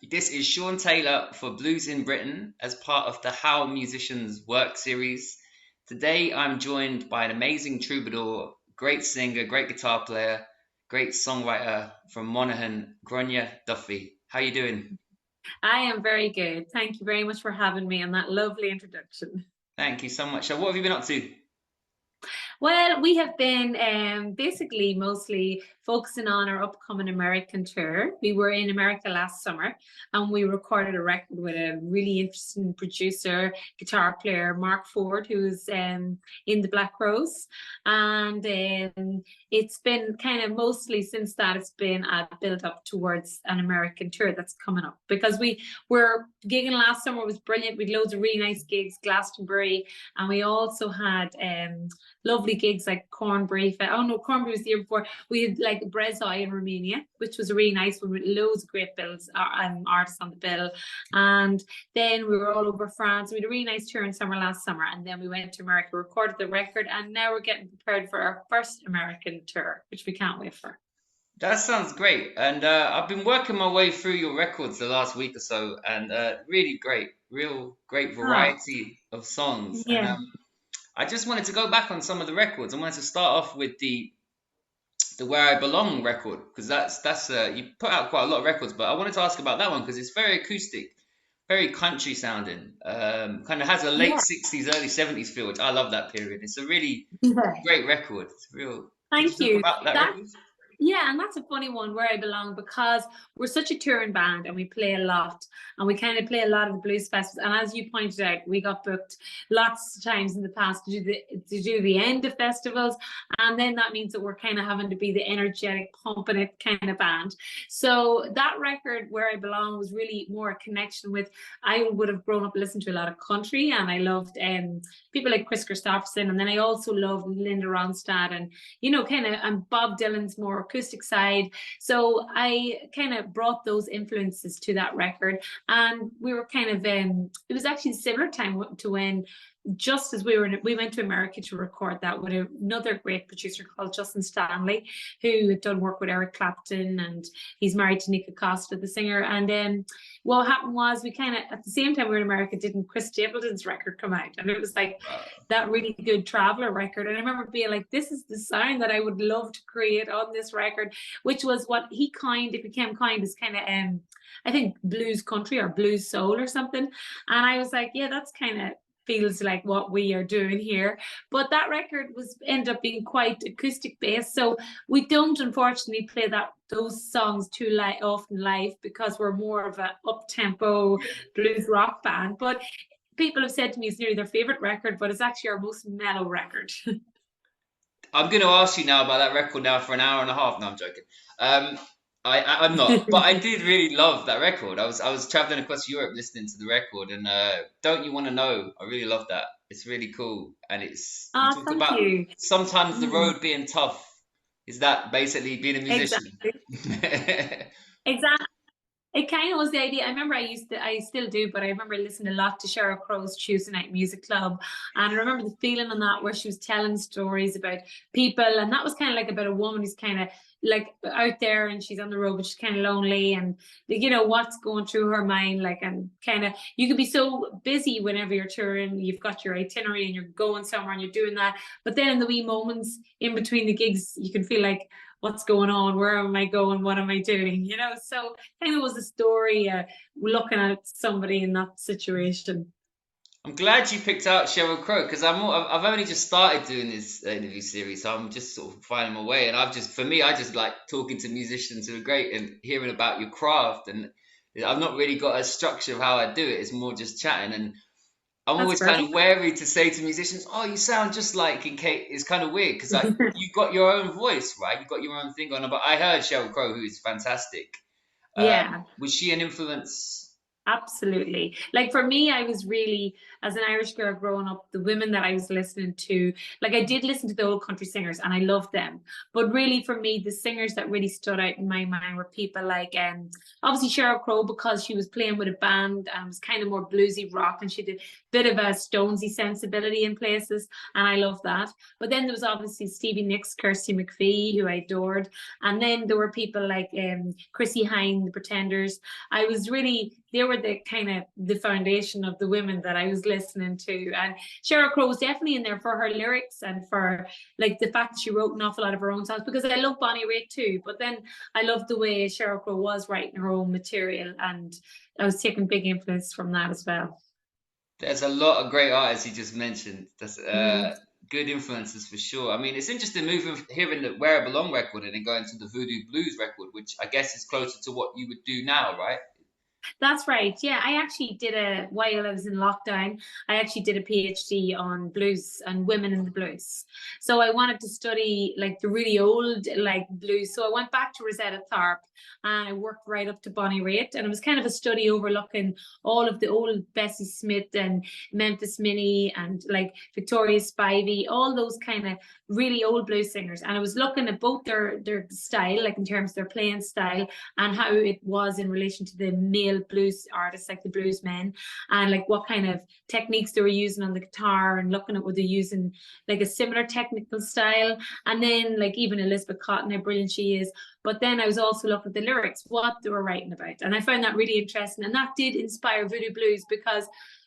This is Sean Taylor for Blues in Britain as part of the How Musicians Work series. Today I'm joined by an amazing troubadour, great singer, great guitar player, great songwriter from Monaghan, Grainne Duffy. How you doing? I am very good. Thank you very much for having me and that lovely introduction. Thank you so much. So what have you been up to? Well, we have been basically mostly focusing on our upcoming American tour. We were in America last summer and we recorded a record with a really interesting producer, guitar player, Mark Ford, who's in the Black Rose. And it's been kind of mostly since that, it's been a build up towards an American tour that's coming up because we were gigging last summer. It was brilliant. We had loads of really nice gigs, Glastonbury, and we also had lovely gigs like Cornbury. Oh no, Cornbury was the year before. We had like Brezoi in Romania, which was a really nice one with loads of great bills artists on the bill. And then we were all over France. We had a really nice tour in summer last summer, and then we went to America, recorded the record, and now we're getting prepared for our first American tour, which we can't wait for. That sounds great. And I've been working my way through your records the last week or so, and really great, real great Ah, variety of songs. And yeah. I just wanted to go back on some of the records. I wanted to start off with the Where I Belong record because that's you put out quite a lot of records, but I wanted to ask about that one because it's very acoustic, very country sounding. Kind of has a late Yeah. '60s, early '70s feel, which I love that period. It's a really Yeah. great record. It's real. Could you Thank talk you. about that That record? Yeah, and that's a funny one where I belong because we're such a touring band and we play a lot and we kind of play a lot of the blues festivals. And as you pointed out, we got booked lots of times in the past to do the end of festivals. And then that means that we're kind of having to be the energetic, pumping it kind of band. So that record, Where I Belong, was really more a connection with. I would have grown up listening to a lot of country and I loved people like Chris Christopherson. And then I also loved Linda Ronstadt and kind of, and Bob Dylan's more acoustic side. So I kind of brought those influences to that record. And we were kind of, it was actually a similar time to when just as we went to America to record that with another great producer called Justin Stanley, who had done work with Eric Clapton, and he's married to Nika Costa, the singer. And what happened was we kind of at the same time we were in America, didn't Chris Stapleton's record come out, and it was like that really good Traveler record. And I remember being like, this is the sound that I would love to create on this record, which was what he coined. It became coined as kind of I think blues country or blues soul or something. And I was like, yeah, that's kind of feels like what we are doing here. But that record was end up being quite acoustic based. So we don't unfortunately play those songs too often live because we're more of a up tempo blues rock band. But people have said to me it's nearly their favorite record, but it's actually our most mellow record. I'm going to ask you now about that record now for an hour and a half. No, I'm joking. Um, I'm not, but I did really love that record. I was traveling across Europe listening to the record, and Don't You Want to Know? I really love that. It's really cool, and it's you Ah, talked thank about you. sometimes the Mm, road being tough. Is that basically being a musician? exactly. Exactly. It kind of was the idea. I remember I still do, but I remember listening a lot to Sheryl Crow's Tuesday Night Music Club. And I remember the feeling on that where she was telling stories about people. And that was kind of like about a woman who's kind of like out there and she's on the road, but she's kind of lonely and, what's going through her mind. Like, and kind of, you could be so busy whenever you're touring, you've got your itinerary and you're going somewhere and you're doing that. But then in the wee moments in between the gigs, you can feel like, what's going on? Where am I going? What am I doing? So kind of was a story looking at somebody in that situation. I'm glad you picked out Sheryl Crow because I've only just started doing this interview series, so I'm just sort of finding my way. And for me, I just like talking to musicians who are great and hearing about your craft. And I've not really got a structure of how I do it. It's more just chatting. And I'm That's always kind of perfect. wary to say to musicians, "Oh, you sound just like in Kate." It's kind of weird because like you got your own voice, right? You got your own thing on. But I heard Sheryl Crow, who is fantastic. Yeah. Was she an influence? Absolutely. Like for me, I was really, as an Irish girl growing up, the women that I was listening to, like I did listen to the old country singers and I loved them. But really for me, the singers that really stood out in my mind were people like obviously Sheryl Crow, because she was playing with a band and was kind of more bluesy rock, and she did a bit of a Stonesy sensibility in places, and I love that. But then there was obviously Stevie Nicks, Kirsty McPhee, who I adored. And then there were people like Chrissy Hine, the Pretenders. I was really, they were the kind of the foundation of the women that I was listening to. And Sheryl Crow was definitely in there for her lyrics and for like the fact that she wrote an awful lot of her own songs, because I love Bonnie Raitt too. But then I love the way Sheryl Crow was writing her own material, and I was taking big influence from that as well. There's a lot of great artists you just mentioned. That's Mm. good influences for sure. I mean, it's interesting moving hearing the Where I Belong record and then going to the Voodoo Blues record, which I guess is closer to what you would do now, right? That's right. Yeah, I actually did while I was in lockdown, I actually did a PhD on blues and women in the blues. So I wanted to study like the really old like blues. So I went back to Rosetta Tharpe and I worked right up to Bonnie Raitt. And it was kind of a study overlooking all of the old Bessie Smith and Memphis Minnie and like Victoria Spivey, all those kind of really old blues singers. And I was looking at both their style, like in terms of their playing style, and how it was in relation to the male blues artists, like the blues men, and like what kind of techniques they were using on the guitar, and looking at what they're using like a similar technical style. And then like even Elizabeth Cotton, how brilliant she is. But then I was also looking at the lyrics, what they were writing about. And I found that really interesting. And that did inspire Voodoo Blues, because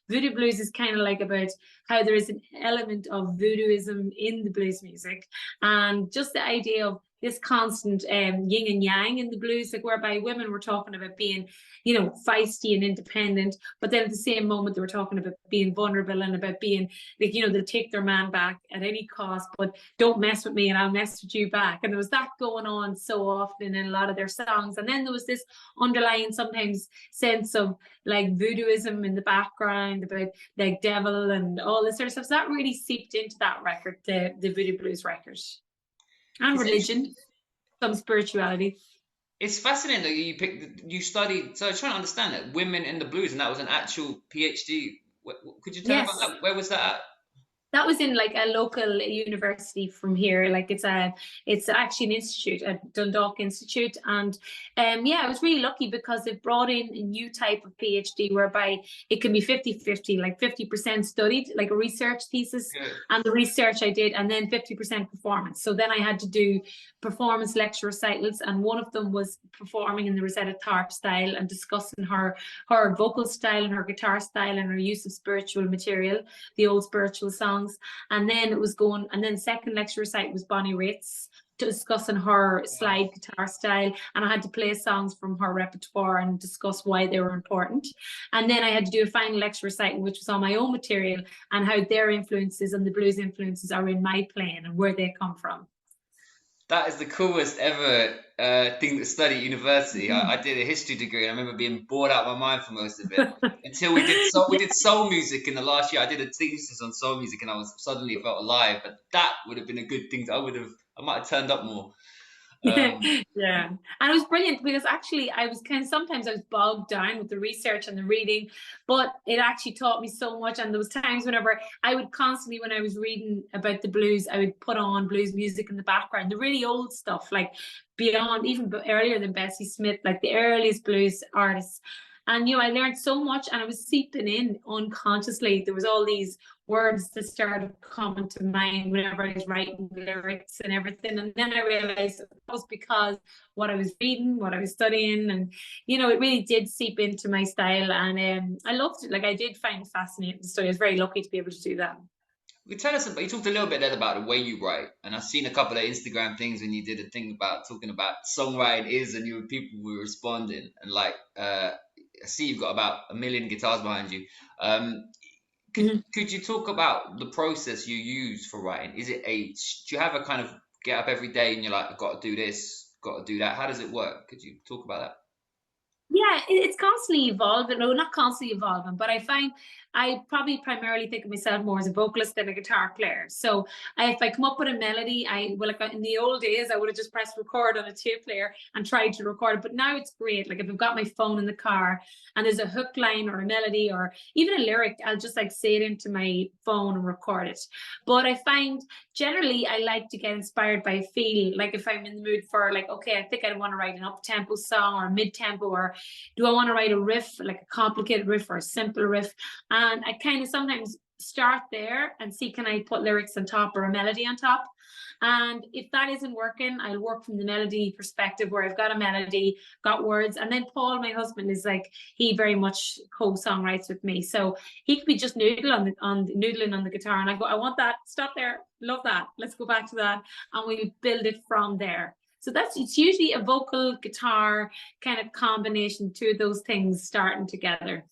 Voodoo Blues is kind of like about how there is an element of voodooism in the blues music, and just the idea of this constant yin and yang in the blues, like whereby women were talking about being, feisty and independent, but then at the same moment they were talking about being vulnerable and about being like, they'll take their man back at any cost, but don't mess with me and I'll mess with you back. And there was that going on so often in a lot of their songs. And then there was this underlying sometimes sense of like voodooism in the background about like devil and all this sort of stuff. So that really seeped into that record, the Voodoo Blues record. And It's interesting. religion, some spirituality. It's fascinating that you studied. So I was trying to understand that women in the blues, and that was an actual PhD. Could you tell me about Yes. that? Where was that at? That was in like a local university from here. Like it's actually an institute, a Dundalk Institute. And yeah, I was really lucky because it brought in a new type of PhD whereby it can be 50-50, like 50% studied, like a research thesis, Good. and the research I did, and then 50% performance. So then I had to do performance lecture recitals, and one of them was performing in the Rosetta Tharpe style and discussing her vocal style and her guitar style and her use of spiritual material, the old spiritual songs. And then it was going, and then the second lecture recite was Bonnie Raitt's, discussing her Wow. slide guitar style, and I had to play songs from her repertoire and discuss why they were important. And then I had to do a final lecture recital, which was on my own material and how their influences and the blues influences are in my playing and where they come from. That is the coolest ever thing to study at university. I did a history degree, and I remember being bored out of my mind for most of it until we did soul music in the last year. I did a thesis on soul music, and I was suddenly felt alive. But that would have been a good thing. I might have turned up more. Um, Yeah. And it was brilliant because actually I was kind of, sometimes I was bogged down with the research and the reading, but it actually taught me so much. And there was times whenever I would constantly, when I was reading about the blues, I would put on blues music in the background, the really old stuff, like beyond, even earlier than Bessie Smith, like the earliest blues artists. And I learned so much, and it was seeping in unconsciously. There was all these words that started coming to mind whenever I was writing lyrics and everything. And then I realized it was because what I was reading, what I was studying, and it really did seep into my style. And I loved it. Like I did find it fascinating to study. I was very lucky to be able to do that. you tell us about. You talked a little bit then about the way you write, and I've seen a couple of Instagram things when you did a thing about talking about songwriting is, and people were responding, and like I see you've got about a million guitars behind you. Um, Mhm. could you talk about the process you use for writing? Do you have a kind of get up every day and you're like, I've got to do this, got to do that? How does it work? Could you talk about that? Yeah, it's constantly evolving. No, not constantly evolving, but I find I probably primarily think of myself more as a vocalist than a guitar player. So if I come up with a melody, like in the old days, I would have just pressed record on a tape player and tried to record it. But now it's great. Like if I've got my phone in the car and there's a hook line or a melody or even a lyric, I'll just like say it into my phone and record it. But I find generally I like to get inspired by a feel. Like if I'm in the mood for like, okay, I think I want to write an up-tempo song or a mid-tempo, or do I want to write a riff, like a complicated riff or a simple riff? And I kind of sometimes start there and see, can I put lyrics on top or a melody on top? And if that isn't working, I'll work from the melody perspective where I've got a melody, got words. And then Paul, my husband, is like, he very much co-songwrites with me. So he could be just noodling on the guitar. And I go, I want that, stop there, love that. Let's go back to that. And we build it from there. So it's usually a vocal guitar kind of combination, two of those things starting together.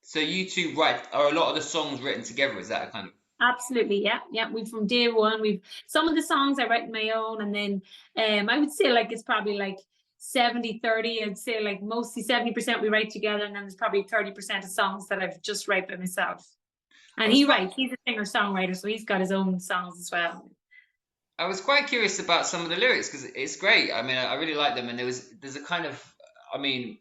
So you two are a lot of the songs written together? Is that a kind of? Absolutely, yeah. We've from day one. We've some of the songs I write my own, and then I would say like it's probably like 70-30. I'd say like mostly 70% we write together, and then there's probably 30% of songs that I've just write by myself. And he's a singer-songwriter, so he's got his own songs as well. I was quite curious about some of the lyrics because it's great. I mean, I really like them, and there's a kind of, I mean,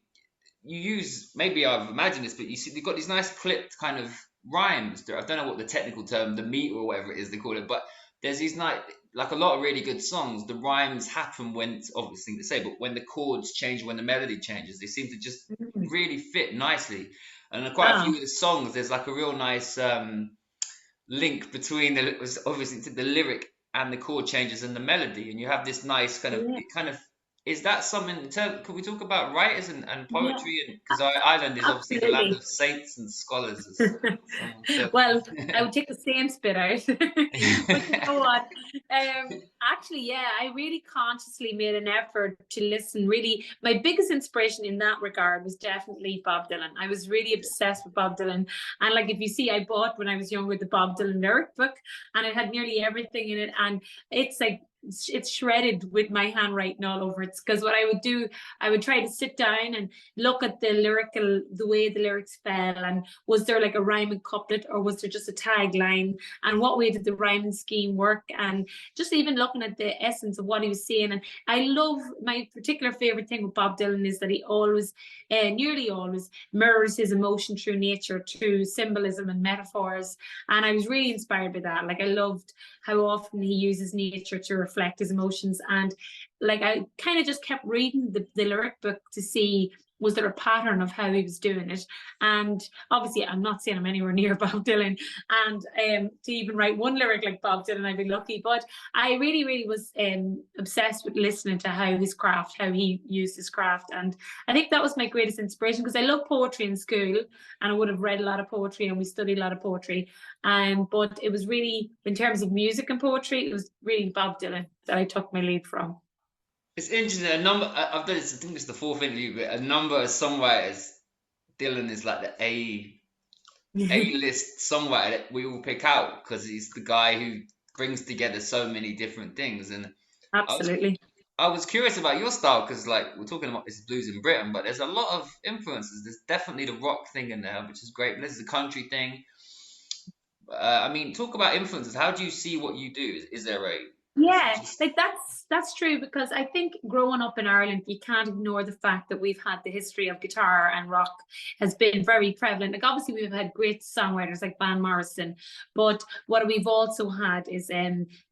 you use, maybe I've imagined this, but you see they've got these nice clipped kind of rhymes. I don't know what the technical term, the meat or whatever it is they call it, but there's these nice, like a lot of really good songs, the rhymes happen when, it's obvious thing to say, but when the chords change, when the melody changes, they seem to just really fit nicely. And quite a few of the songs, there's like a real nice link between obviously the lyric and the chord changes and the melody, and you have this nice kind of is that something in terms, could we talk about writers and poetry? And because Ireland is obviously the land of saints and scholars. Well, I would take the saints bit out. But you know what? Actually, yeah, I really consciously made an effort to listen. Really, my biggest inspiration in that regard was definitely Bob Dylan. I was really obsessed with Bob Dylan. And like, if you see, I bought when I was younger the Bob Dylan lyric book, and it had nearly everything in it. And it's like, it's shredded with my handwriting all over it, because what I would do, I would try to sit down and look at the way the lyrics fell, and was there like a rhyming couplet, or was there just a tagline, and what way did the rhyming scheme work, and just even looking at the essence of what he was saying. And I love, my particular favorite thing with Bob Dylan is that he always, nearly always, mirrors his emotion through nature, through symbolism and metaphors. And I was really inspired by that. Like, I loved how often he uses nature to reflect his emotions. And like, I kind of just kept reading the lyric book to see, was there a pattern of how he was doing it? And obviously, I'm not saying I'm anywhere near Bob Dylan, and to even write one lyric like Bob Dylan, I'd be lucky. But I really, really was obsessed with listening to how he used his craft. And I think that was my greatest inspiration, because I love poetry in school, and I would have read a lot of poetry, and we studied a lot of poetry. But it was really, in terms of music and poetry, it was really Bob Dylan that I took my lead from. It's interesting. I've done this. I think it's the fourth interview, but a number of songwriters, Dylan is like the A-list songwriter that we all pick out, because he's the guy who brings together so many different things. And absolutely, I was curious about your style, because like we're talking about this blues in Britain, but there's a lot of influences. There's definitely the rock thing in there, which is great. There's the country thing. I mean, talk about influences. How do you see what you do? Is there a like that's true, because I think growing up in Ireland, you can't ignore the fact that we've had the history of guitar, and rock has been very prevalent. Like, obviously we've had great songwriters like Van Morrison, but what we've also had is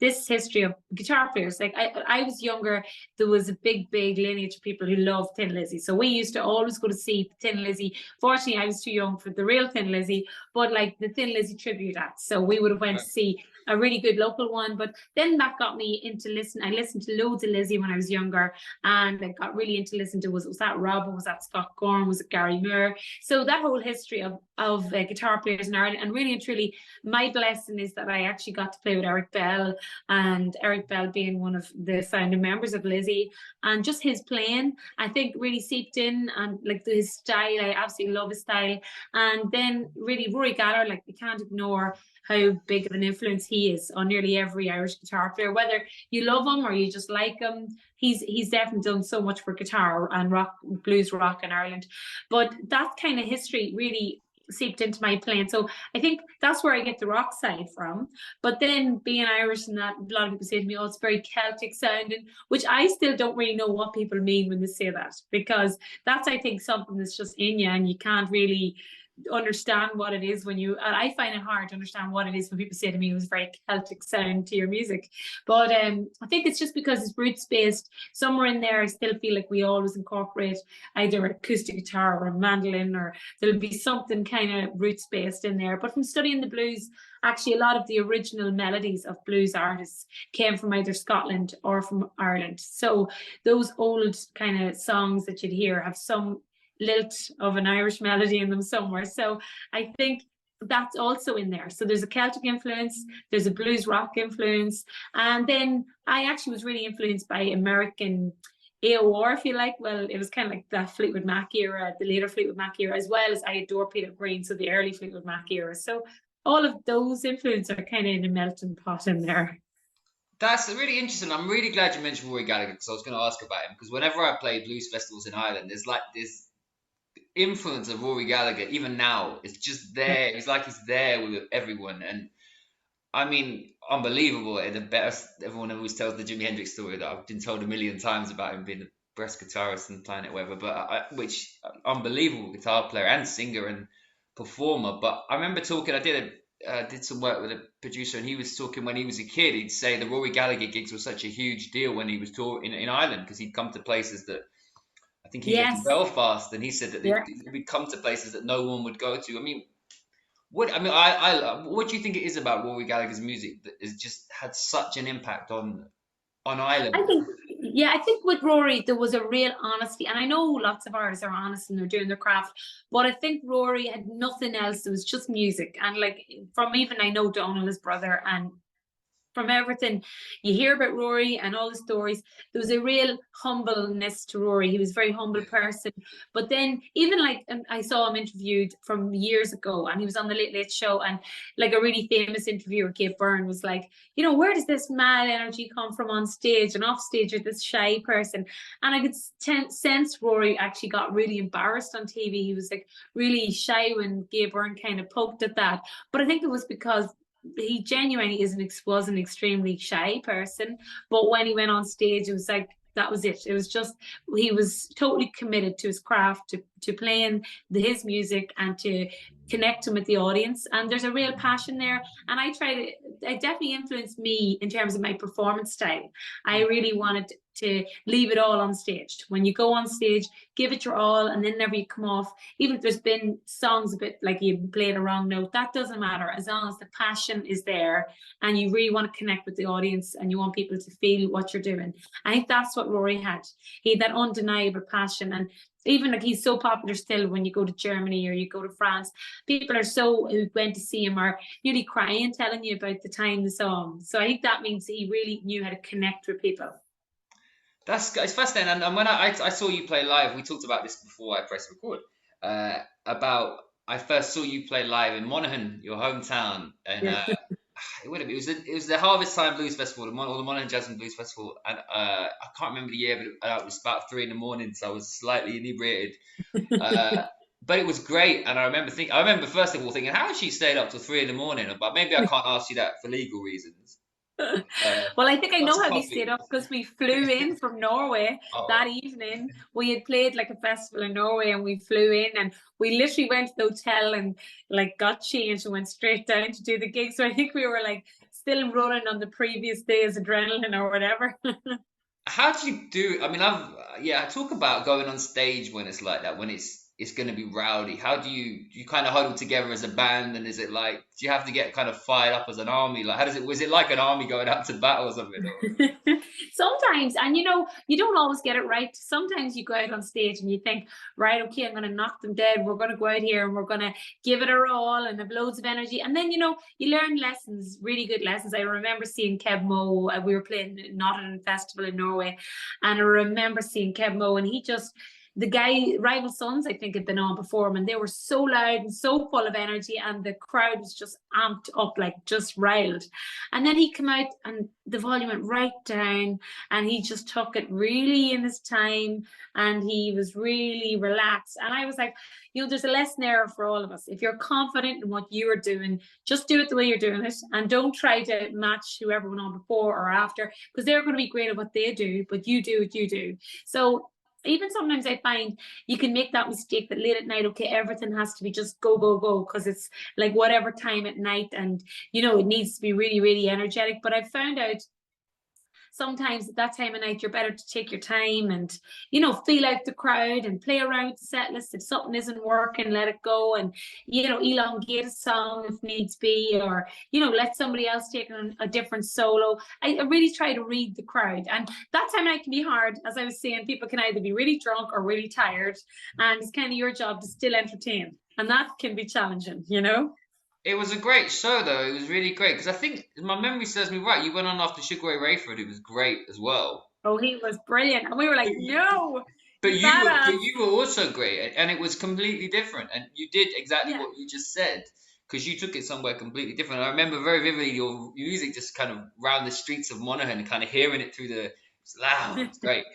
this history of guitar players. Like, I was younger, there was a big lineage of people who loved Thin Lizzy, so we used to always go to see Thin Lizzy. Fortunately, I was too young for the real Thin Lizzy, but like the Thin Lizzy tribute acts, so we would have went to see a really good local one. But then that got me into I listened to loads of Lizzy when I was younger, and I got really into listening to, was that Rob, or was that Scott Gorham, was it Gary Moore? So that whole history of guitar players in Ireland. And really and truly, my blessing is that I actually got to play with Eric Bell, and Eric Bell being one of the founding members of Lizzy, and just his playing, I think, really seeped in, and like his style, I absolutely love his style. And then really Rory Gallagher, like, we can't ignore how big of an influence he is on nearly every Irish guitar player, whether you love him or you just like him. He's definitely done so much for guitar and rock, blues rock in Ireland. But that kind of history really seeped into my playing. So I think that's where I get the rock side from. But then being Irish and that, a lot of people say to me, oh, it's very Celtic sounding, which I still don't really know what people mean when they say that, because that's, I think, something that's just in you and you can't really understand what it is when you, and I find it hard to understand what it is when people say to me it was very Celtic sound to your music. But I think it's just because it's roots based. Somewhere in there I still feel like we always incorporate either acoustic guitar or a mandolin, or there'll be something kind of roots based in there. But from studying the blues, actually a lot of the original melodies of blues artists came from either Scotland or from Ireland. So those old kind of songs that you'd hear have some lilt of an Irish melody in them somewhere. So I think that's also in there. So there's a Celtic influence, there's a blues rock influence, and then I actually was really influenced by American AOR, if you like. Well, it was kind of like the Fleetwood Mac era, the later Fleetwood Mac era, as well as I adore Peter Green, so the early Fleetwood Mac era. So all of those influences are kind of in a melting pot in there. That's really interesting. I'm really glad you mentioned Rory Gallagher because I was going to ask about him. Because whenever I play blues festivals in Ireland, there's like this influence of Rory Gallagher. Even now, it's just there. It's like he's there with everyone, and I mean, unbelievable. The best. Everyone always tells the Jimi Hendrix story that I've been told a million times about him being the best guitarist on planet Weather. But which unbelievable guitar player and singer and performer. But I remember talking. I did some work with a producer, and he was talking when he was a kid. He'd say the Rory Gallagher gigs were such a huge deal when he was touring in Ireland because he'd come to places that I think he lived in Yes. Belfast, and he said that Yeah. we'd come to places that no one would go to. I mean, what do you think it is about Rory Gallagher's music that has just had such an impact on Ireland? I think, yeah, I think with Rory, there was a real honesty. And I know lots of artists are honest and they're doing their craft, but I think Rory had nothing else. It was just music. And like, from even I know Donald, his brother, and from everything you hear about Rory and all the stories, there was a real humbleness to Rory. He was a very humble person. But then, even like, I saw him interviewed from years ago, and he was on the Late Late Show, and like a really famous interviewer, Kate Byrne, was like, you know, where does this mad energy come from on stage and off stage? You're this shy person, and I could sense Rory actually got really embarrassed on TV. He was like really shy when Gabe Byrne kind of poked at that. But I think it was because he genuinely was an extremely shy person, but when he went on stage, it was like that was it. It was just he was totally committed to his craft, to playing his music and to connecting with the audience. And there's a real passion there. And it definitely influenced me in terms of my performance style. I really wanted to leave it all on stage. When you go on stage, give it your all, and then whenever you come off, even if there's been songs a bit like you played a wrong note, that doesn't matter as long as the passion is there and you really want to connect with the audience and you want people to feel what you're doing. I think that's what Rory had. He had that undeniable passion. And even like he's so popular still when you go to Germany or you go to France, people are so who went to see him are nearly crying telling you about the time they saw him. So I think that means he really knew how to connect with people. It's fascinating. And when I saw you play live, we talked about this before I pressed record. About I first saw you play live in Monaghan, your hometown, and it was the Harvest Time Blues Festival, or the Monaghan Jazz and Blues Festival, and I can't remember the year, but it was about 3 a.m, so I was slightly inebriated. But it was great, and I remember first of all thinking, how has she stayed up till 3 a.m? But maybe I can't ask you that for legal reasons. Well, I think I know how we Coffee. stayed up because we flew in from Norway that evening. We had played like a festival in Norway and we flew in and we literally went to the hotel and like got changed and went straight down to do the gig. So I think we were like still running on the previous day's adrenaline or whatever. How do you do? I mean, I talk about going on stage when it's like that, when it's going to be rowdy. How do you kind of huddle together as a band, and is it like, do you have to get kind of fired up as an army? Like, was it like an army going out to battle or something? Sometimes, and you don't always get it right. Sometimes you go out on stage and you think, right, okay, I'm going to knock them dead. We're going to go out here and we're going to give it our all and have loads of energy. And then, you learn lessons, really good lessons. I remember seeing Kev Moe. We were playing Nottingham Festival in Norway, and I remember seeing Kev Moe, and he just the guy Rival Sons, I think, had been on before him, and they were so loud and so full of energy, and the crowd was just amped up, like just riled. And then he came out and the volume went right down, and he just took it really in his time, and he was really relaxed. And I was like, there's a lesson there for all of us. If you're confident in what you are doing, just do it the way you're doing it, and don't try to match whoever went on before or after, because they're going to be great at what they do, but you do what you do. So even sometimes I find you can make that mistake that late at night, okay, everything has to be just go, go, go, because it's like whatever time at night, and it needs to be really, really energetic. But I've found out sometimes at that time of night, you're better to take your time and, feel out the crowd and play around with the set list. If something isn't working, let it go, and, elongate a song if needs be, or, let somebody else take on a different solo. I really try to read the crowd. And that time of night can be hard. As I was saying, people can either be really drunk or really tired, and it's kind of your job to still entertain. And that can be challenging, It was a great show, though. It was really great because I think if my memory serves me right, you went on after Sugar Ray Rayford. It was great as well. Oh, he was brilliant, and we were like, no, But you but badass. you were also great, and it was completely different. And you did exactly Yeah. what you just said because you took it somewhere completely different. I remember very vividly your music just kind of round the streets of Monaghan and kind of hearing it through it's loud. It's great.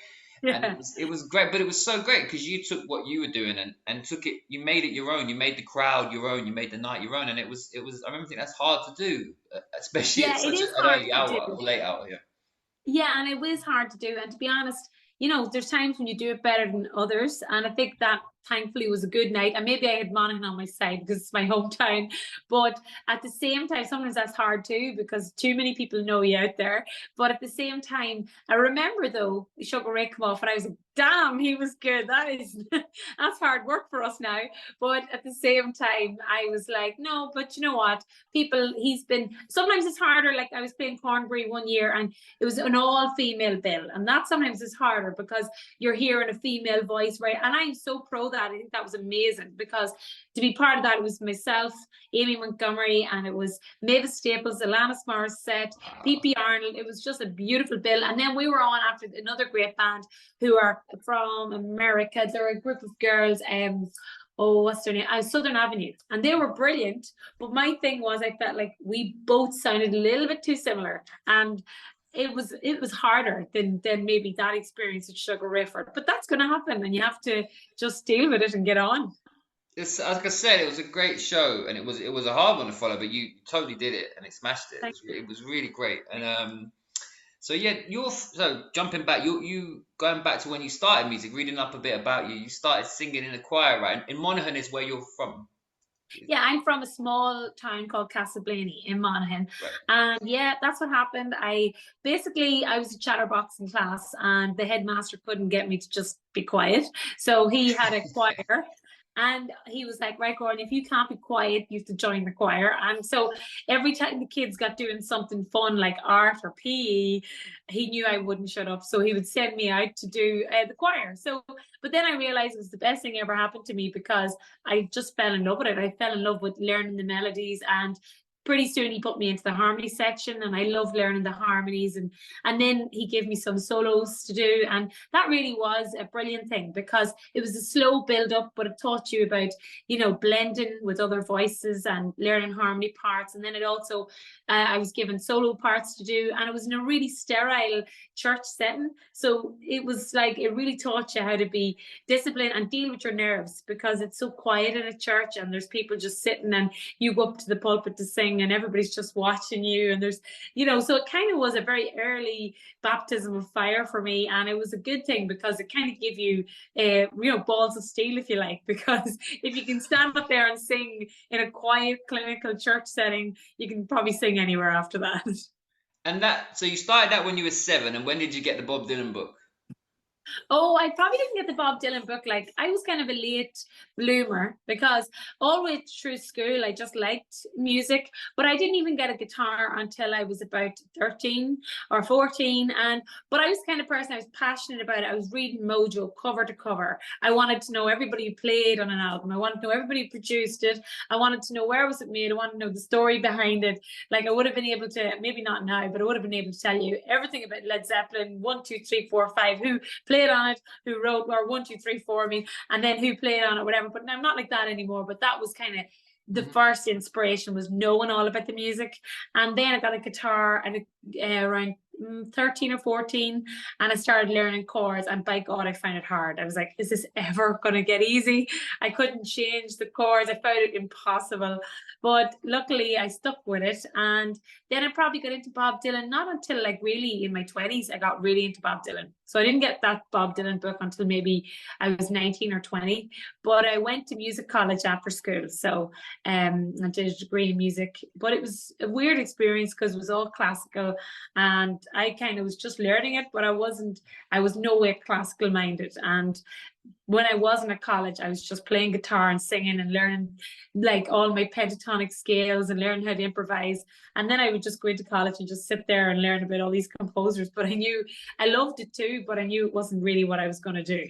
And Yeah. it was great, but it was so great because you took what you were doing and took it. You made it your own. You made the crowd your own. You made the night your own, and it was. I remember thinking that's hard to do, especially at Yeah, it such is an hard early to hour do. or late hour. Yeah. Yeah, and it was hard to do. And to be honest, there's times when you do it better than others. And I think that thankfully was a good night. And maybe I had Monaghan on my side because it's my hometown. But at the same time, sometimes that's hard too because too many people know you out there. But at the same time, I remember though, Sugar Ray come off and I was like, damn, he was good. That's hard work for us now. But at the same time, I was like, no, but you know what? Sometimes it's harder. Like I was playing Cornbury one year and it was an all-female bill, and that sometimes is harder because you're hearing a female voice, right? And I'm so pro that. I think that was amazing because to be part of that, it was myself, Amy Montgomery, and it was Mavis Staples, Alanis Morissette, P.P. Arnold. It was just a beautiful bill. And then we were on after another great band who are from America. They're a group of girls. What's their name? Southern Avenue, and they were brilliant. But my thing was, I felt like we both sounded a little bit too similar, and it was harder than maybe that experience at Sugar Rayford. But that's going to happen, and you have to just deal with it and get on. It's like I said, it was a great show, and it was a hard one to follow, but you totally did it, and it smashed it. Thank It you. was really great, and so yeah, so jumping back, you going back to when you started music, reading up a bit about you. You started singing in a choir, right? In Monaghan is where you're from, Yeah, I'm from a small town called Castleblaney in Monaghan. right? And yeah, that's what happened. I was a chatterbox in class and the headmaster couldn't get me to just be quiet. So he had a choir. And he was like, right, Gordon, if you can't be quiet, you have to join the choir. And so every time the kids got doing something fun like art or PE, he knew I wouldn't shut up. So he would send me out to do the choir. So, but then I realized it was the best thing ever happened to me because I just fell in love with it. I fell in love with learning the melodies, and pretty soon he put me into the harmony section, and I love learning the harmonies, and then he gave me some solos to do, and that really was a brilliant thing because it was a slow build up, but it taught you about blending with other voices and learning harmony parts. And then it also I was given solo parts to do, and it was in a really sterile church setting, so it was like it really taught you how to be disciplined and deal with your nerves because it's so quiet in a church and there's people just sitting, and you go up to the pulpit to sing and everybody's just watching you, and so it kind of was a very early baptism of fire for me, and it was a good thing because it kind of gave you balls of steel, if you like, because if you can stand up there and sing in a quiet clinical church setting, you can probably sing anywhere after that. And so you started that when you were 7, and when did you get the Bob Dylan book? Oh, I probably didn't get the Bob Dylan book. Like I was kind of a late bloomer because all the way through school I just liked music, but I didn't even get a guitar until I was about 13 or 14. But I was the kind of person, I was passionate about it. I was reading Mojo cover to cover. I wanted to know everybody who played on an album. I wanted to know everybody who produced it. I wanted to know where was it made. I wanted to know the story behind it. Like I would have been able to, maybe not now, but I would have been able to tell you everything about Led Zeppelin, 1, 2, 3, 4, 5, who played played on it, who wrote or 1, 2, 3, 4, I mean, and then who played on it, whatever. But I'm not like that anymore. But that was kind of the first inspiration, was knowing all about the music. And then I got a guitar and around 13 or 14, and I started learning chords, and by God, I found it hard. I was like, is this ever going to get easy? I couldn't change the chords. I found it impossible. But luckily I stuck with it. And then I probably got into Bob Dylan, not until like really in my 20s, I got really into Bob Dylan. So I didn't get that Bob Dylan book until maybe I was 19 or 20. But I went to music college after school. So I did a degree in music. But it was a weird experience because it was all classical, and I kind of was just learning it, but I was no way classical minded. And when I wasn't at college, I was just playing guitar and singing and learning like all my pentatonic scales and learning how to improvise. And then I would just go into college and just sit there and learn about all these composers. But I knew I loved it too, but I knew it wasn't really what I was going to do.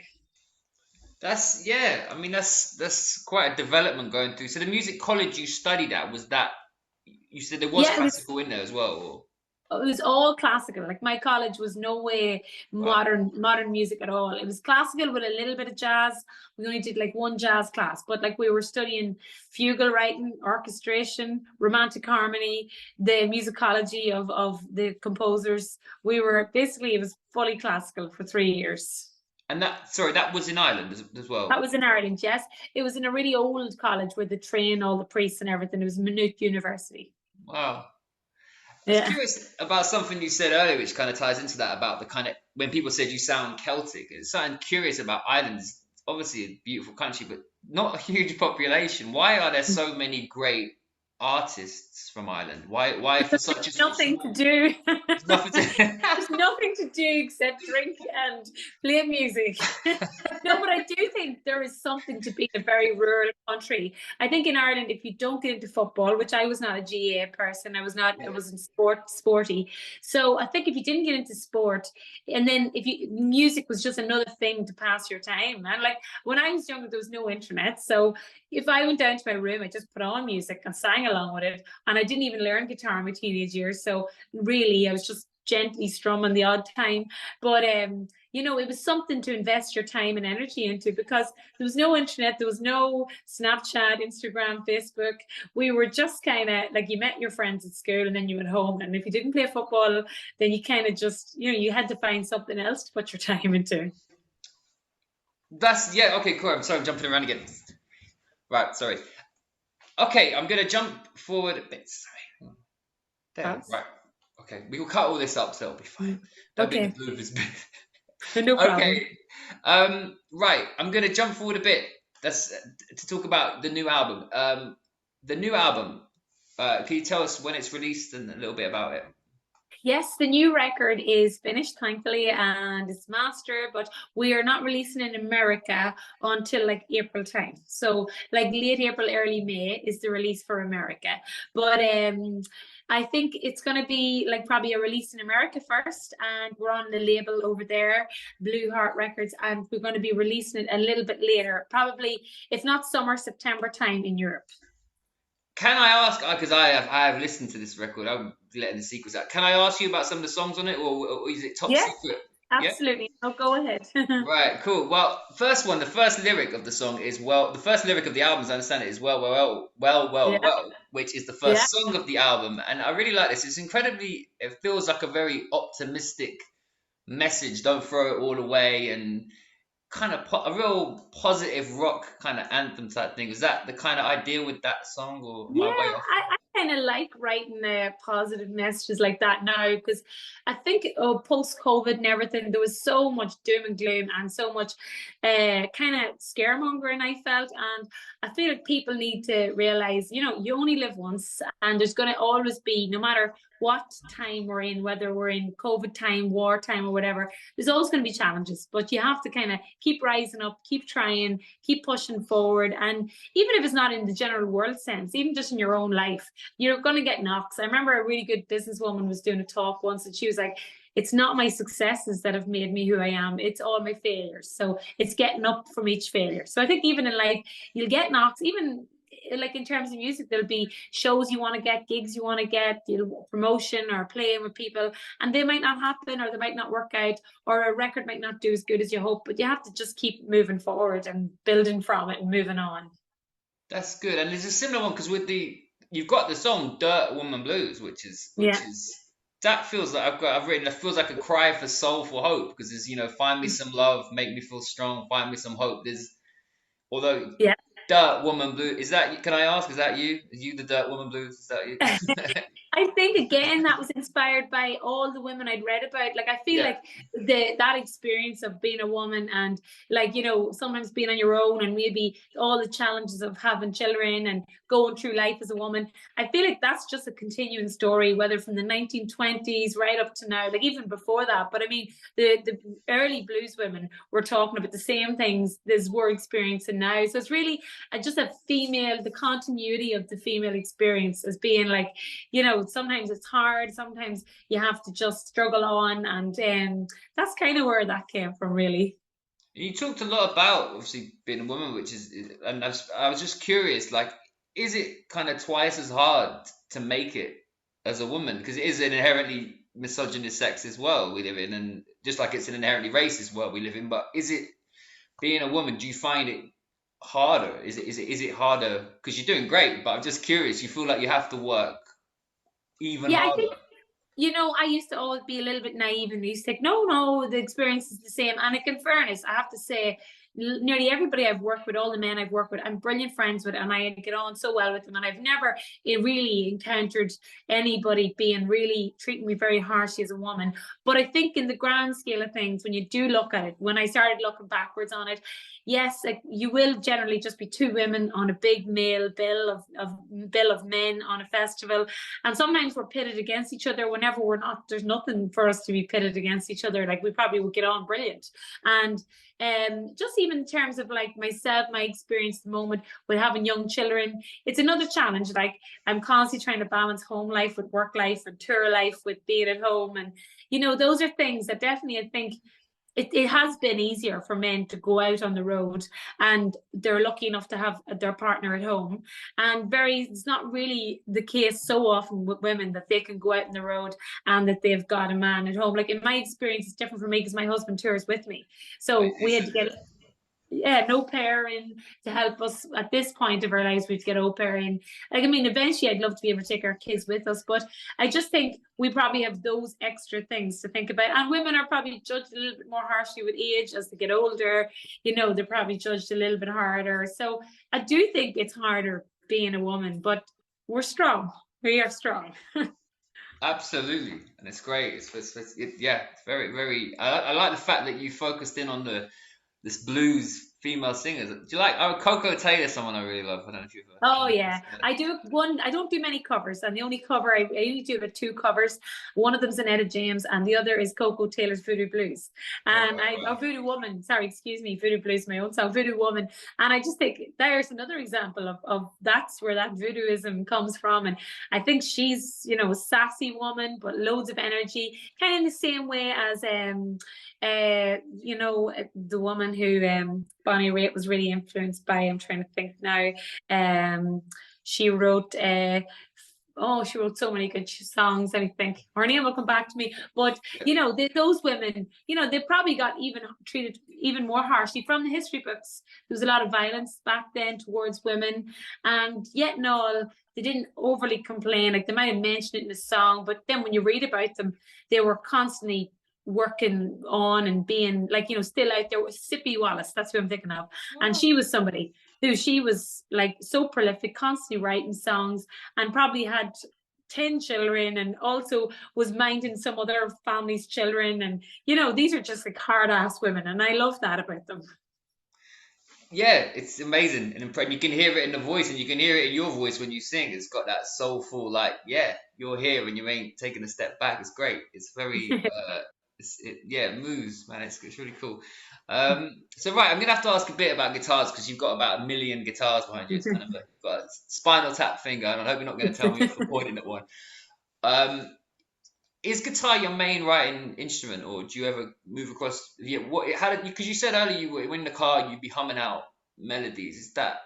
That's yeah. I mean, that's quite a development going through. So the music college you studied at, was that, you said there was classical in there as well? Or? It was all classical. Like my college was no way modern music at all. It was classical with a little bit of jazz. We only did like one jazz class, but like we were studying fugal writing, orchestration, romantic harmony, the musicology of the composers. We were basically, it was fully classical for 3 years. And that was in Ireland as well? That was in Ireland, yes. It was in a really old college where they train all the priests and everything. It was Maynooth University. Wow. I was curious about something you said earlier, which kind of ties into that, about the kind of, when people said you sound Celtic. It's something curious about Ireland. It's obviously a beautiful country, but not a huge population. Why are there so many great artists from Ireland? Why for such a nothing to do. Nothing to There's nothing to do except drink and play music. No, but I do think there is something to being a very rural country. I think in Ireland, if you don't get into football, which I was not a GA person, I wasn't sporty. So I think if you didn't get into sport, and then music was just another thing to pass your time. And like when I was younger, there was no internet. So if I went down to my room, I just put on music and sang along with it. And I didn't even learn guitar in my teenage years. So really, I was just gently strumming the odd time. But, it was something to invest your time and energy into, because there was no internet. There was no Snapchat, Instagram, Facebook. We were just kind of like, you met your friends at school and then you went home. And if you didn't play football, then you kind of just, you had to find something else to put your time into. Okay, cool. I'm sorry, I'm jumping around again. Right, sorry. Okay, I'm going to jump forward a bit. Sorry. There, right. Okay, we will cut all this up, so it'll be fine. Don't be the bloopers. No problem. Okay. Right, I'm going to jump forward a bit. That's to talk about the new album. The new album, can you tell us when it's released and a little bit about it? Yes, the new record is finished, thankfully, and it's mastered, but we are not releasing in America until like April time. So like late April, early May is the release for America. But I think it's going to be like probably a release in America first, and we're on the label over there, Blue Heart Records, and we're going to be releasing it a little bit later, probably if not summer, September time in Europe. Can I ask, because I have listened to this record, I'm letting the secrets out. Can I ask you about some of the songs on it, or is it top secret? Absolutely. Yeah? Oh, go ahead. Right, cool. Well, the first lyric of the song is, the first lyric of the album, as I understand it, is well, which is the first song of the album. And I really like this. It feels like a very optimistic message. Don't throw it all away, and kind of a real positive rock kind of anthem type thing. Is that the kind of idea with that song, or am I way off? I kind of like writing positive messages like that now, because I think post-COVID and everything, there was so much doom and gloom and so much kind of scaremongering, I felt. And I feel like people need to realize, you only live once, and there's going to always be, no matter what time we're in, whether we're in COVID time, war time, or whatever, there's always going to be challenges. But you have to kind of keep rising up, keep trying, keep pushing forward. And even if it's not in the general world sense, even just in your own life, you're going to get knocks. I remember a really good businesswoman was doing a talk once, and she was like, it's not my successes that have made me who I am. It's all my failures. So it's getting up from each failure. So I think even in life, you'll get knocks, even like in terms of music, there'll be shows you want to get, gigs you want to get, promotion or playing with people, and they might not happen or they might not work out, or a record might not do as good as you hope. But you have to just keep moving forward and building from it and moving on. That's good. And there's a similar one because with the you've got the song "Dirt Woman Blues," which Yeah. is that feels like I've written that feels like a cry for soulful hope because there's find me some love, make me feel strong, find me some hope. There's although Yeah. "Dirt Woman Blues" is that can I ask is that you? Is you the "Dirt Woman Blues"? Is that you? I think again that was inspired by all the women I'd read about. Like I feel Yeah. like that experience of being a woman and like sometimes being on your own and maybe all the challenges of having children and going through life as a woman. I feel like that's just a continuing story, whether from the 1920s right up to now, like even before that. But I mean, the early blues women were talking about the same things as we're experiencing now. So it's really just the continuity of the female experience as being like, sometimes it's hard, sometimes you have to just struggle on, and that's kind of where that came from, really. You talked a lot about obviously being a woman, which is, and I was just curious, like, is it kind of twice as hard to make it as a woman? Because it is an inherently misogynist, sexist world we live in, and just like it's an inherently racist world we live in. But is it being a woman? Do you find it harder? Is it harder? Because you're doing great, but I'm just curious. You feel like you have to work even Yeah, I harder. think I used to always be a little bit naive and used to think, no, no, the experience is the same. And like, in fairness, I have to say, nearly everybody I've worked with, all the men I've worked with, I'm brilliant friends with, and I get on so well with them. And I've never really encountered anybody being really treating me very harshly as a woman. But I think in the grand scale of things, when you do look at it, when I started looking backwards on it, yes, like you will generally just be two women on a big male bill of men on a festival, and sometimes we're pitted against each other whenever we're not. There's nothing for us to be pitted against each other. Like we probably would get on brilliant. And just even in terms of like myself, my experience at the moment with having young children, it's another challenge. Like I'm constantly trying to balance home life with work life and tour life with being at home. And, those are things that definitely I think it has been easier for men to go out on the road, and they're lucky enough to have their partner at home. And it's not really the case so often with women that they can go out on the road and that they've got a man at home. Like in my experience, it's different for me because my husband tours with me. So we had to get an au pair in to help us at this point of our lives. We'd get au pair in. Like, I mean, eventually I'd love to be able to take our kids with us, but I just think we probably have those extra things to think about. And women are probably judged a little bit more harshly with age as they get older. They're probably judged a little bit harder. So I do think it's harder being a woman, but we're strong. We are strong. Absolutely, and it's great. Yeah, it's very, very. I like the fact that you focused in on this blues female singers. Do you like? Oh, Coco Taylor, someone I really love. I don't know if you've Oh come yeah, across her. I do one. I don't do many covers, and the only cover I only do about two covers. One of them's an Etta James, and the other is Coco Taylor's Voodoo Blues. Oh, And right, oh, right. Voodoo Woman. Sorry, excuse me, Voodoo Blues, my own song, Voodoo Woman. And I just think there's another example of that's where that voodooism comes from. And I think she's a sassy woman, but loads of energy, kind of in the same way as the woman who Bonnie Raitt was really influenced by. I'm trying to think now. Um, she wrote she wrote so many good songs. I think her name will come back to me. But those women, they probably got even treated even more harshly from the history books. There was a lot of violence back then towards women, and yet no, they didn't overly complain. Like they might have mentioned it in a song, but then when you read about them, they were constantly working on and being like still out there. With Sippy Wallace, that's who I'm thinking of, and she was somebody who she was like so prolific, constantly writing songs, and probably had 10 children, and also was minding some other family's children. And these are just like hard ass women, and I love that about them. Yeah, it's amazing and you can hear it in the voice, and you can hear it in your voice when you sing. It's got that soulful, like, yeah, you're here and you ain't taking a step back. It's great. It's very, yeah, it moves, man. It's really cool. So right, I'm gonna have to ask a bit about guitars because you've got about a million guitars behind you. It's kind of got a spinal tap finger, and I hope you're not going to tell me off for pointing at one. Um, is guitar your main writing instrument, or do you ever move across? Yeah, how did you? Because you said earlier you were in the car, you'd be humming out melodies. Is that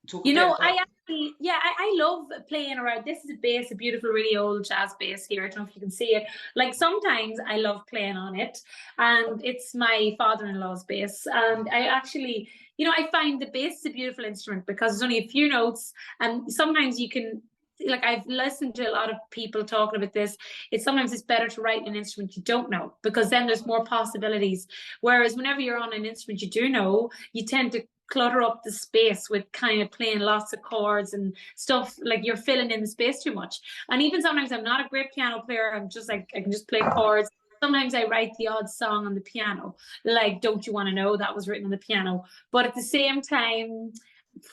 Talk a You bit know, about. I love playing around. This is a bass, a beautiful, really old jazz bass here. I don't know if you can see it. Like sometimes I love playing on it, and it's my father-in-law's bass. And I actually, I find the bass is a beautiful instrument because there's only a few notes, and sometimes you can. Like I've listened to a lot of people talking about this. It's better to write an instrument you don't know because then there's more possibilities. Whereas whenever you're on an instrument you do know, you tend to clutter up the space with kind of playing lots of chords and stuff, like you're filling in the space too much. And even sometimes I'm not a great piano player, I'm just like I can just play chords. Sometimes I write the odd song on the piano, like Don't You Want to Know, that was written on the piano. But at the same time,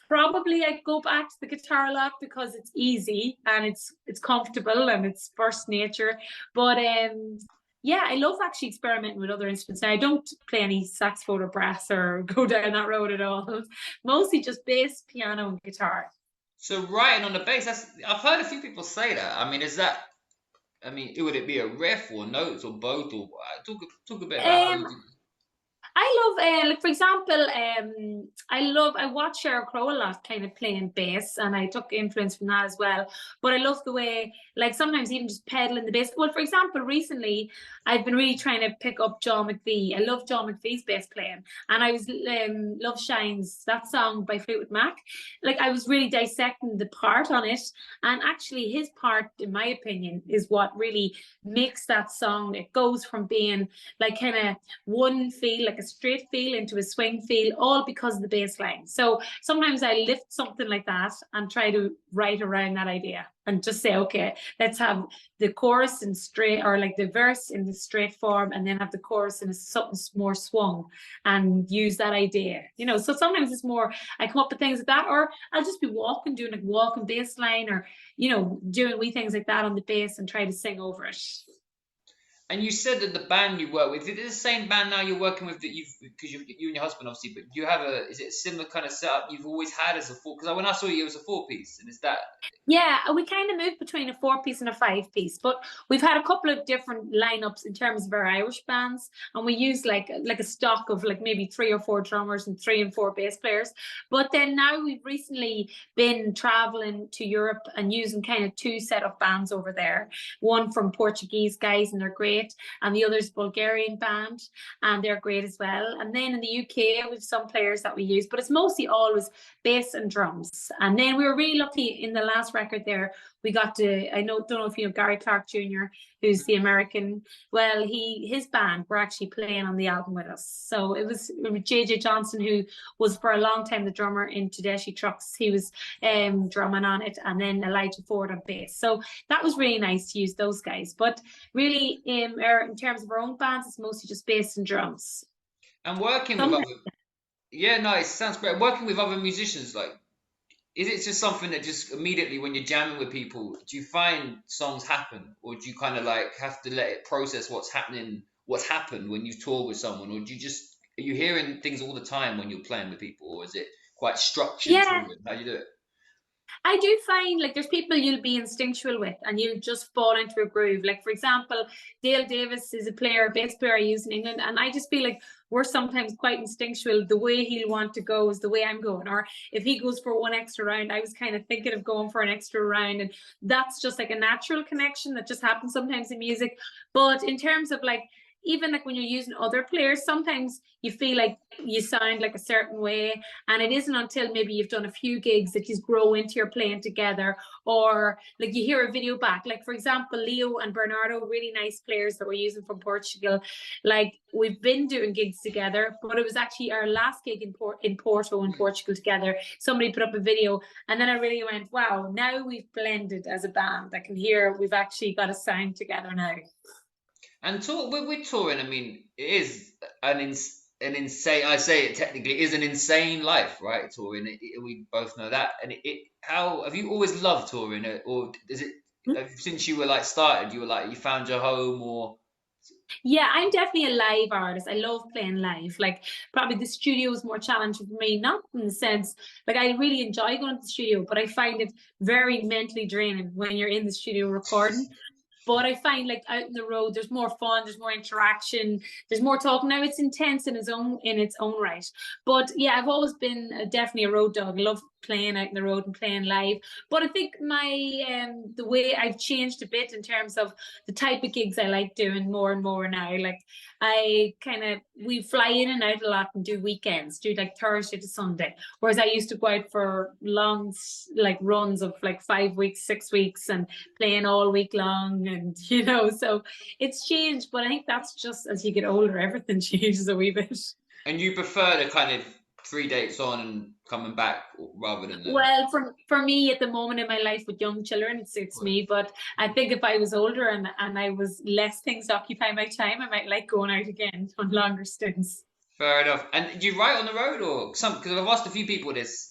probably I go back to the guitar a lot because it's easy and it's comfortable and it's first nature. But yeah, I love actually experimenting with other instruments. Now I don't play any saxophone or brass or go down that road at all. Mostly just bass, piano, and guitar. So writing on the bass, that's I've heard a few people say that. I mean, is that? I mean, would it be a riff or notes or both? Or talk a bit about how you Um, do. I love, like for example, I watch Sheryl Crow a lot, kind of playing bass, and I took influence from that as well. But I love the way, like sometimes even just pedaling the bass. Well, for example, recently I've been really trying to pick up John McVie. I love John McVie's bass playing, and I was Love Shines, that song by Fleetwood Mac. Like I was really dissecting the part on it, and actually his part, in my opinion, is what really makes that song. It goes from being like kind of one feel, like a straight feel, into a swing feel, all because of the bass line. So sometimes I lift something like that and try to write around that idea and just say, okay, let's have the chorus in straight, or like the verse in the straight form, and then have the chorus in a something more swung, and use that idea. So sometimes it's more I come up with things like that, or I'll just be walking, doing like walking bass line, or doing wee things like that on the bass and try to sing over it. And you said that the band you work with, is it the same band now you're working with that because you and your husband obviously, but do you have is it a similar kind of setup you've always had as a four? Because when I saw you, it was a four-piece, and is that? Yeah, we kind of moved between a four-piece and a five-piece, but we've had a couple of different lineups in terms of our Irish bands, and we use like a stock of like maybe 3 or 4 drummers and 3 and 4 bass players. But then now we've recently been traveling to Europe and using kind of 2 set of bands over there. One from Portuguese guys, and they're great, and the other's Bulgarian band, and they're great as well. And then in the UK, we've some players that we use, but it's mostly always bass and drums. And then we were really lucky in the last record there. We got to, don't know if you know Gary Clark Jr., who's the American. Well, his band were actually playing on the album with us. So it was JJ Johnson, who was for a long time the drummer in Tedeschi Trucks. He was drumming on it, and then Elijah Ford on bass. So that was really nice to use those guys. But really, in terms of our own bands, it's mostly just bass and drums. And working with Sometimes, other, yeah, no, it sounds great. Working with other musicians, like, is it just something that just immediately when you're jamming with people, do you find songs happen, or do you kind of like have to let it process what's happened when you tour with someone, or do you just are you hearing things all the time when you're playing with people, or is it quite structured yeah, touring? How do you do it? I do find like there's people you'll be instinctual with and you'll just fall into a groove. Like, for example, Dale Davis is a player, bass player I use in England, and I just feel like we're sometimes quite instinctual. The way he'll want to go is the way I'm going. Or if he goes for one extra round, I was kind of thinking of going for an extra round. And that's just like a natural connection that just happens sometimes in music. But in terms of like, even like when you're using other players, sometimes you feel like you sound like a certain way, and it isn't until maybe you've done a few gigs that you grow into your playing together, or like you hear a video back. Like for example, Leo and Bernardo, really nice players that we're using from Portugal. Like we've been doing gigs together, but it was actually our last gig in Porto in Portugal together. Somebody put up a video, and then I really went, wow, now we've blended as a band. I can hear we've actually got a sound together now. And tour with touring, I mean, it is an insane. I say it technically is an insane life, right? Touring, we both know that. And how have you always loved touring, or is it since you were like started? You were like you found your home, or Yeah, I'm definitely a live artist. I love playing live. Like probably the studio is more challenging for me, not in the sense like I really enjoy going to the studio, but I find it very mentally draining when you're in the studio recording. But I find like out in the road, there's more fun, there's more interaction, there's more talk. Now it's intense in its own right. But yeah, I've always been definitely a road dog. I love playing out in the road and playing live. But I think the way I've changed a bit in terms of the type of gigs I like doing more and more now. Like we fly in and out a lot and do weekends, do like Thursday to Sunday. Whereas I used to go out for long like runs of like 5 weeks, 6 weeks and playing all week long. And, so it's changed. But I think that's just as you get older, everything changes a wee bit. And you prefer the kind of 3 dates on and coming back rather than the... Well, for me at the moment in my life with young children, it suits me. But I think if I was older and I was less things to occupy my time, I might like going out again on longer stints. Fair enough. And do you write on the road or some? Because I've asked a few people this.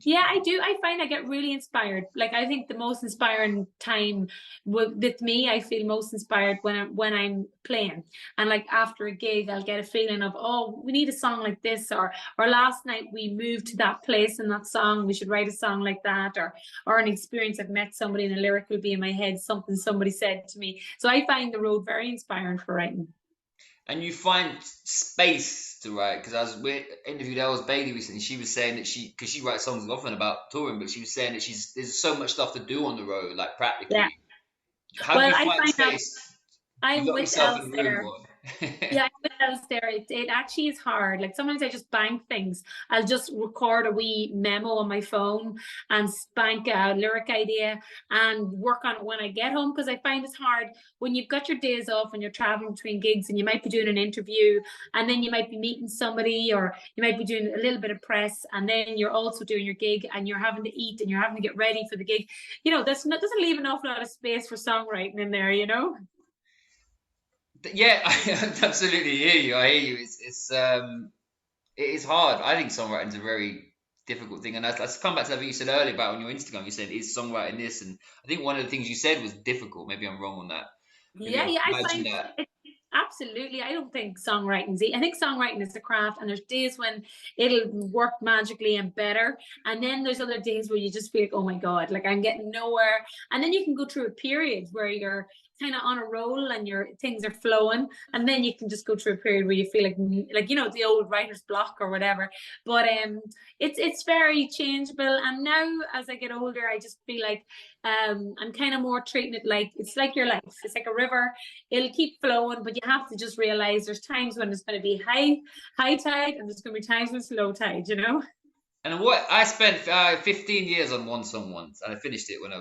Yeah, I do. I find I get really inspired. Like I think the most inspiring time with me, I feel most inspired when I'm playing. And like after a gig, I'll get a feeling of, oh, we need a song like this, or last night we moved to that place in that song. We should write a song like that, or an experience I've met somebody and a lyric will be in my head, something somebody said to me. So I find the road very inspiring for writing. And you find space to write, because we interviewed Ellis Bailey recently. She was saying that because she writes songs often about touring, but she was saying that there's so much stuff to do on the road, like practically. Yeah. How do you find space? I'm you lock with yourself in the there. room, Yeah, it actually is hard. Like sometimes I just bank things. I'll just record a wee memo on my phone and bank a lyric idea and work on it when I get home, because I find it's hard when you've got your days off and you're traveling between gigs and you might be doing an interview and then you might be meeting somebody or you might be doing a little bit of press and then you're also doing your gig and you're having to eat and you're having to get ready for the gig. That doesn't leave an awful lot of space for songwriting in there, Yeah, I absolutely hear you. I hear you. It is hard. I think songwriting is a very difficult thing, and let's come back to that you said earlier about on your Instagram. You said is songwriting this, and I think one of the things you said was difficult. Maybe I'm wrong on that. I find that. Absolutely. I don't think songwriting's easy. I think songwriting is a craft, and there's days when it'll work magically and better. And then there's other days where you just feel like, oh my God, like I'm getting nowhere. And then you can go through a period where you're kind of on a roll and your things are flowing. And then you can just go through a period where you feel like the old writer's block or whatever. But it's very changeable. And now as I get older, I just feel like I'm kind of more treating it like it's like your life. It's like a river. It'll keep flowing, but you have to just realize there's times when it's going to be high tide and there's going to be times when it's low tide, And what I spent 15 years on one song once, and I finished it when I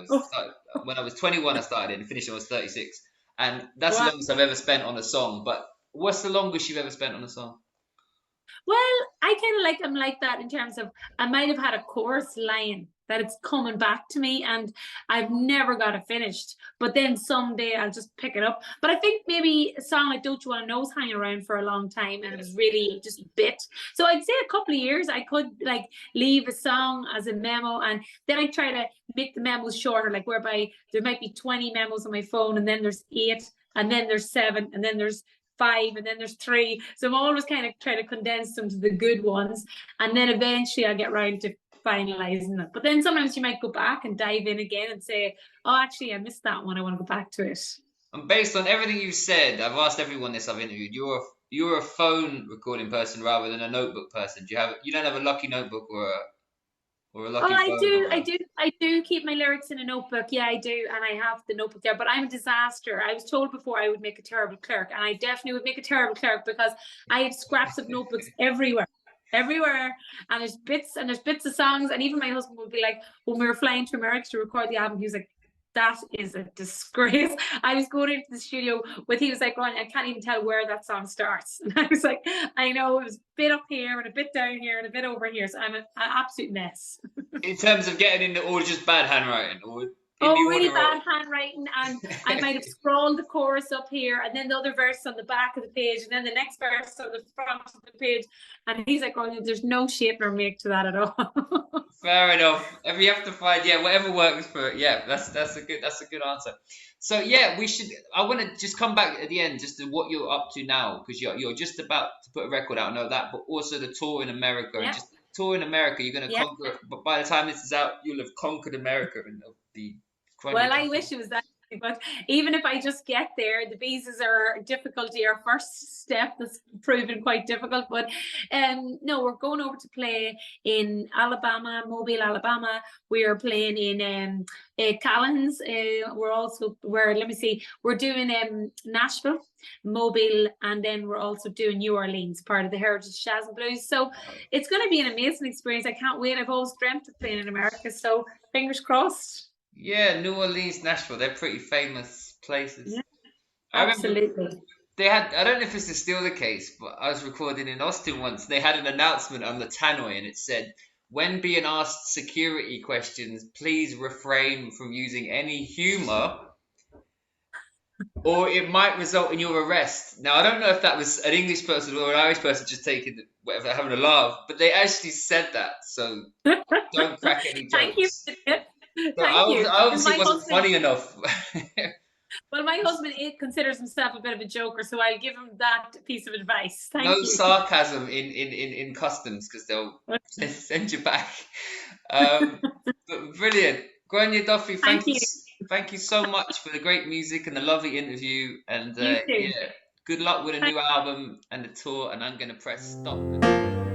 was 21. I started it and finished it when I was 36, and that's the longest I've ever spent on a song. But what's the longest you've ever spent on a song? Well, I kind of I'm like that in terms of I might have had a chorus line that it's coming back to me and I've never got it finished. But then someday I'll just pick it up. But I think maybe a song like Don't You Wanna Know's hanging around for a long time and it was really just bit. So I'd say a couple of years I could like leave a song as a memo and then I try to make the memos shorter, like whereby there might be 20 memos on my phone and then there's 8 and then there's 7 and then there's 5 and then there's 3. So I'm always kind of trying to condense them to the good ones. And then eventually I'll get around to finalizing it. But then sometimes you might go back and dive in again and say, oh, actually, I missed that one. I want to go back to it. And based on everything you've said, I've asked everyone this I've interviewed. You're a phone recording person rather than a notebook person. You don't have a lucky notebook or a lucky phone? I do keep my lyrics in a notebook. Yeah, I do. And I have the notebook there, but I'm a disaster. I was told before I would make a terrible clerk, and I definitely would make a terrible clerk because I have scraps of notebooks everywhere. And there's bits of songs. And even my husband would be like, when we were flying to America to record the album, he was like, that is a disgrace. I was going into the studio he was like, Ron, I can't even tell where that song starts. And I was like, I know, it was a bit up here and a bit down here and a bit over here. So I'm an absolute mess. In terms of getting into, or just bad handwriting? Really bad handwriting, and I might have scrawled the chorus up here and then the other verse on the back of the page and then the next verse on the front of the page, and he's like, oh, there's no shape nor make to that at all. Fair enough. You have to find whatever works for it. Yeah, that's a good answer. So yeah, I want to just come back at the end just to what you're up to now, because you're just about to put a record out, I know that, but also the tour in America. And just tour in America, you're going to conquer, but by the time this is out, you'll have conquered America and it'll be... Well, I wish it was that. But even if I just get there, the visas are difficulty. Our first step that's proven quite difficult. But no, we're going over to play in Alabama, Mobile, Alabama. We are playing in Callens. Let me see, we're doing Nashville, Mobile, and then we're also doing New Orleans, part of the Heritage Jazz and Blues. So it's going to be an amazing experience. I can't wait. I've always dreamt of playing in America. So fingers crossed. Yeah, New Orleans, Nashville, they're pretty famous places. Yeah, I remember absolutely. they had, I don't know if this is still the case, but I was recording in Austin once. They had an announcement on the tannoy and it said, when being asked security questions, please refrain from using any humor or it might result in your arrest. Now, I don't know if that was an English person or an Irish person just taking whatever, having a laugh, but they actually said that. So don't crack any Thank you. jokes. So Thank you. I Because obviously my wasn't husband, funny enough. well, my husband considers himself a bit of a joker, so I'll give him that piece of advice. Thank No you. sarcasm in customs because they'll send you back. But brilliant. Grainne Duffy, Thank you. thank you so much for the great music and the lovely interview. And You too. yeah, good luck with a new album and the tour. And I'm going to press stop.